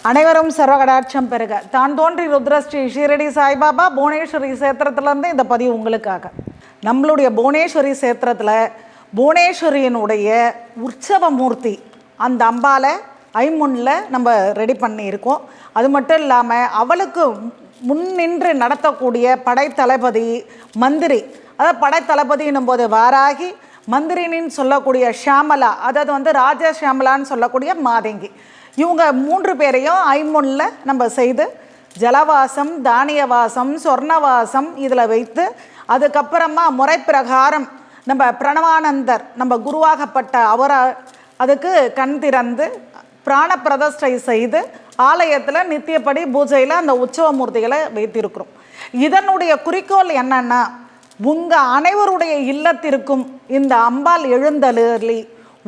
அனைவரும் சர்வகடாட்சம் பெருக. தான் தோன்றி ருத்ரஸ்ரீ ஷீரடி சாய்பாபா புவனேஸ்வரி சேத்திரத்திலேருந்து இந்த பதிவு உங்களுக்காக. நம்மளுடைய புவனேஸ்வரி சேத்திரத்தில் புவனேஸ்வரியினுடைய உற்சவ மூர்த்தி அந்த அம்பாலை ஐமுன்னில் நம்ம ரெடி பண்ணியிருக்கோம். அது மட்டும் இல்லாமல் அவளுக்கு முன்னின்று நடத்தக்கூடிய படைத்தளபதி மந்திரி, அதாவது படைத்தளபதினும் போது வாராகி, மந்திரினின்னு சொல்லக்கூடிய ஷியாமலா, அதாவது ராஜ ஷியாமலான்னு சொல்லக்கூடிய மாதங்கி, இவங்க 3 பேரையும் ஐமுன்னில் நம்ம செய்து ஜலவாசம், தானியவாசம், சொர்ணவாசம் இதில் வைத்து அதுக்கப்புறமா முறை பிரகாரம் நம்ம பிரணவானந்தர் நம்ம குருவாகப்பட்ட அவரை அதுக்கு கண் திறந்து பிராண பிரதிஷ்டை செய்து ஆலயத்தில் நித்தியப்படி பூஜையில் அந்த உற்சவ மூர்த்திகளை வைத்திருக்கிறோம். இதனுடைய குறிக்கோள் என்னன்னா, உங்கள் அனைவருடைய இல்லத்திற்கும் இந்த அம்பாள் எழுந்தருளி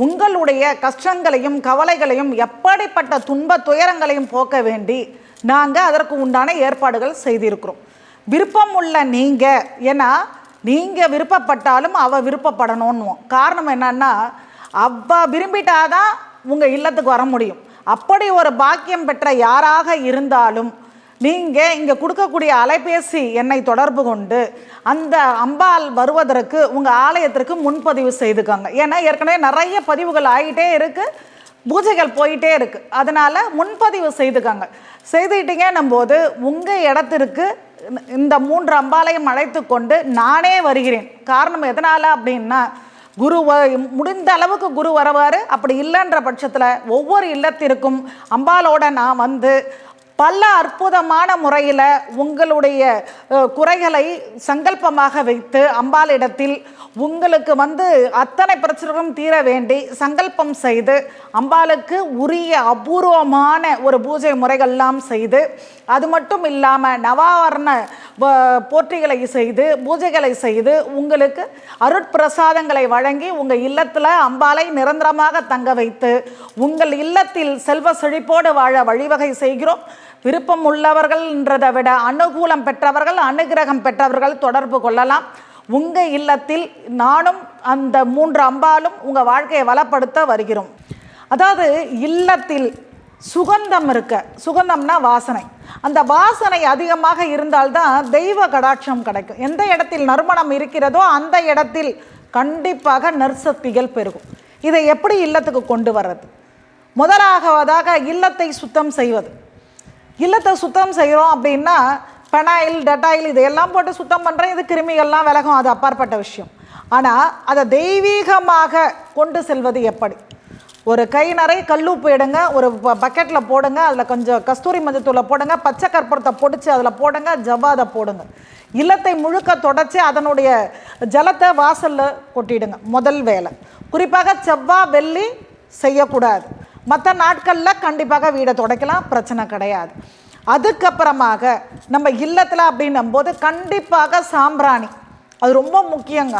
உங்களுடைய கஷ்டங்களையும் கவலைகளையும் எப்படிப்பட்ட துன்ப துயரங்களையும் போக்க வேண்டி நாங்கள் அதற்கு உண்டான ஏற்பாடுகள் செய்திருக்கிறோம். விருப்பம் உள்ள நீங்கள், ஏன்னா நீங்கள் விருப்பப்பட்டாலும் அவள் விருப்பப்படணும்னு காரணம் என்னன்னா, அவள் விரும்பிட்டாதான் உங்கள் இல்லத்துக்கு வர முடியும். அப்படி ஒரு பாக்கியம் பெற்ற யாராக இருந்தாலும் நீங்கள் இங்கே கொடுக்கக்கூடிய அலைபேசி எண்ணை தொடர்பு கொண்டு அந்த அம்பாள் வருவதற்கு உங்கள் ஆலயத்திற்கு முன்பதிவு செய்துக்காங்க. ஏன்னா ஏற்கனவே நிறைய பதிவுகள் ஆகிட்டே இருக்குது, பூஜைகள் போயிட்டே இருக்குது. அதனால் முன்பதிவு செய்துக்காங்க. செய்துக்கிட்டீங்கன்னும் போது உங்கள் இடத்திற்கு இந்த 3 அம்பாளையும் அழைத்து கொண்டு நானே வருகிறேன். காரணம் எதனால் அப்படின்னா, குரு முடிந்த அளவுக்கு குரு வரவார். அப்படி இல்லைன்ற பட்சத்தில் ஒவ்வொரு இல்லத்திற்கும் அம்பாலோட நான் வந்து பல அற்புதமான முறையில் உங்களுடைய குறைகளை சங்கல்பமாக வைத்து அம்பாளிடத்தில் உங்களுக்கு அத்தனை பிரச்சனைகளும் தீர வேண்டி சங்கல்பம் செய்து அம்பாளுக்கு உரிய அபூர்வமான ஒரு பூஜை முறைகள்லாம் செய்து, அது மட்டும் இல்லாமல் நவாவரண போற்றிகளை செய்து பூஜைகளை செய்து உங்களுக்கு அருட்பிரசாதங்களை வழங்கி உங்கள் இல்லத்தில் அம்பாளை நிரந்தரமாக தங்க வைத்து உங்கள் இல்லத்தில் செல்வ செழிப்போடு வாழ வழிவகை செய்கிறோம். விருப்பம் உள்ளவர்கள்ன்றதை விட அனுகூலம் பெற்றவர்கள், அனுகிரகம் பெற்றவர்கள் தொடர்பு கொள்ளலாம். உங்கள் இல்லத்தில் நானும் அந்த 3 அம்பாலும் உங்கள் வாழ்க்கையை வளப்படுத்த வருகிறோம். அதாவது இல்லத்தில் சுகந்தம் இருக்க, சுகந்தம்னா வாசனை, அந்த வாசனை அதிகமாக இருந்தால்தான் தெய்வ கடாட்சம் கிடைக்கும். எந்த இடத்தில் நறுமணம் இருக்கிறதோ அந்த இடத்தில் கண்டிப்பாக நற்சக்திகள் பெருகும். இதை எப்படி இல்லத்துக்கு கொண்டு வர்றது? முதலாவதாக இல்லத்தை சுத்தம் செய்வது. இல்லத்தை சுத்தம் செய்கிறோம் அப்படின்னா பெனாயில், டெட்டாயில் இதையெல்லாம் போட்டு சுத்தம் பண்ணுறேன், இது கிருமிகள்லாம் விலகும், அது அப்பாற்பட்ட விஷயம். ஆனால் அதை தெய்வீகமாக கொண்டு செல்வது எப்படி? ஒரு கை நிறைய கல்லுப்பு எடுங்க, ஒரு பக்கெட்டில் போடுங்க, அதில் கொஞ்சம் கஸ்தூரி மஞ்சத்தூளை போடுங்க, பச்சை கற்பூரத்தை பொடிச்சு அதில் போடுங்க, ஜவ்வாதை போடுங்க. இல்லத்தை முழுக்க தொடச்சி அதனுடைய ஜலத்தை வாசலில் கொட்டிடுங்க. முதல் வேலை. குறிப்பாக செவ்வாய் வெள்ளி செய்யக்கூடாது. மற்ற நாட்களில் கண்டிப்பாக வீடை துடைக்கலாம், பிரச்சனை கிடையாது. அதுக்கப்புறமாக நம்ம இல்லத்தில் அப்படின்னும் போது கண்டிப்பாக சாம்பிராணி, அது ரொம்ப முக்கியங்க.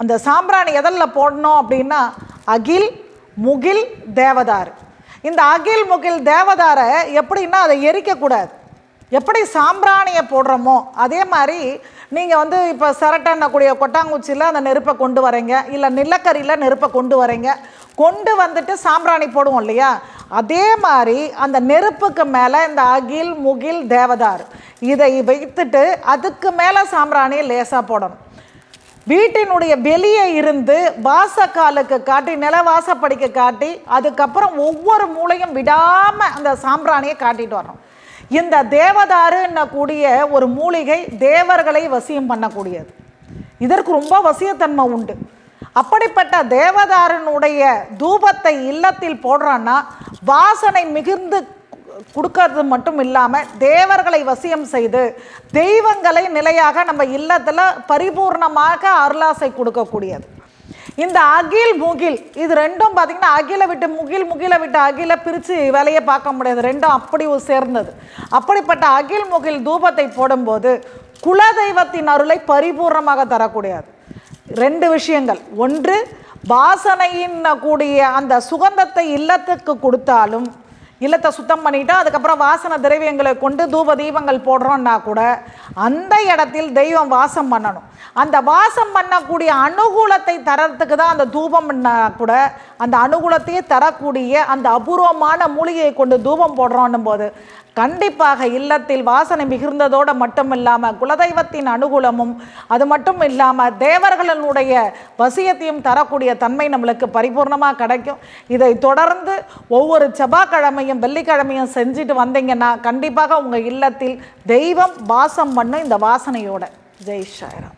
அந்த சாம்பிராணி எதில் போடணும் அப்படின்னா அகில், முகில், தேவதாரு. இந்த அகில், முகில், தேவதாரை எப்படின்னா அதை எரிக்கக்கூடாது. எப்படி சாம்பிராணியை போடுறோமோ அதே மாதிரி நீங்கள் இப்போ சரட்டன்னக்கூடிய கொட்டாங்குச்சியில் அந்த நெருப்பை கொண்டு வரீங்க, இல்லை நிலக்கரியில் நெருப்பை கொண்டு வரீங்க, கொண்டு வந்துட்டு சாம்பிராணி போடுவோம் இல்லையா, அதே மாதிரி அந்த நெருப்புக்கு மேலே இந்த அகில், முகில், தேவதார் இதை வைத்துட்டு அதுக்கு மேலே சாம்பிராணியை லேசாக போடணும். வீட்டினுடைய வெளியே இருந்து வாசக்காலுக்கு காட்டி, நில வாசப்படிக்கு காட்டி, அதுக்கப்புறம் ஒவ்வொரு மூலையும் விடாமல் அந்த சாம்பிராணியை காட்டிட்டு வரணும். இந்த தேவதாருன்ன கூடிய ஒரு மூலிகை தேவர்களை வசியம் பண்ணக்கூடியது. இதற்கு ரொம்ப வசியத்தன்மை உண்டு. அப்படிப்பட்ட தேவதாரனுடைய தூபத்தை இல்லத்தில் போடுறான்னா வாசனை மிகுந்து கொடுக்கறது மட்டும் இல்லாமல் தேவர்களை வசியம் செய்து தெய்வங்களை நிலையாக நம்ம இல்லத்தில் பரிபூர்ணமாக அருளாசை கொடுக்கக்கூடியது. இந்த அகில், முகில் இது ரெண்டும் பார்த்திங்கன்னா அகிலை விட்டு முகில், முகிலை விட்டு அகிலை பிரித்து வேலையை பார்க்க முடியாது, ரெண்டும் அப்படி சேர்ந்தது. அப்படிப்பட்ட அகில், முகில் தூபத்தை போடும்போது குலதெய்வத்தின் அருளை பரிபூர்ணமாக தரக்கூடியது. 2 விஷயங்கள். ஒன்று, வாசனையின் கூடிய அந்த சுகந்தத்தை இல்லத்துக்கு கொடுத்தாலும், இல்லத்தை சுத்தம் பண்ணிட்டா அதுக்கப்புறம் வாசனை திரவியங்களை கொண்டு தூப தீபங்கள் போடுறோன்னா கூட அந்த இடத்தில் தெய்வம் வாசம் பண்ணணும். அந்த வாசம் பண்ணக்கூடிய அனுகூலத்தை தரத்துக்கு தான் அந்த தூபம் பண்ணா கூட அந்த அனுகூலத்தையே தரக்கூடிய அந்த அபூர்வமான மூலிகையை கொண்டு தூபம் போடுறோன்னும் போது கண்டிப்பாக இல்லத்தில் வாசனை மிகுந்ததோடு மட்டும் இல்லாமல் குலதெய்வத்தின் அனுகூலமும் அது மட்டும் இல்லாமல் தேவர்களுடைய வசியத்தையும் தரக்கூடிய தன்மை நம்மளுக்கு பரிபூர்ணமாக கிடைக்கும். இதை தொடர்ந்து ஒவ்வொரு செவ்வாய்க்கிழமையும் வெள்ளிக்கிழமையும் செஞ்சுட்டு வந்தீங்கன்னா கண்டிப்பாக உங்கள் இல்லத்தில் தெய்வம் வாசம் பண்ணும் இந்த வாசனையோட. ஜெய் சாய்ராம்.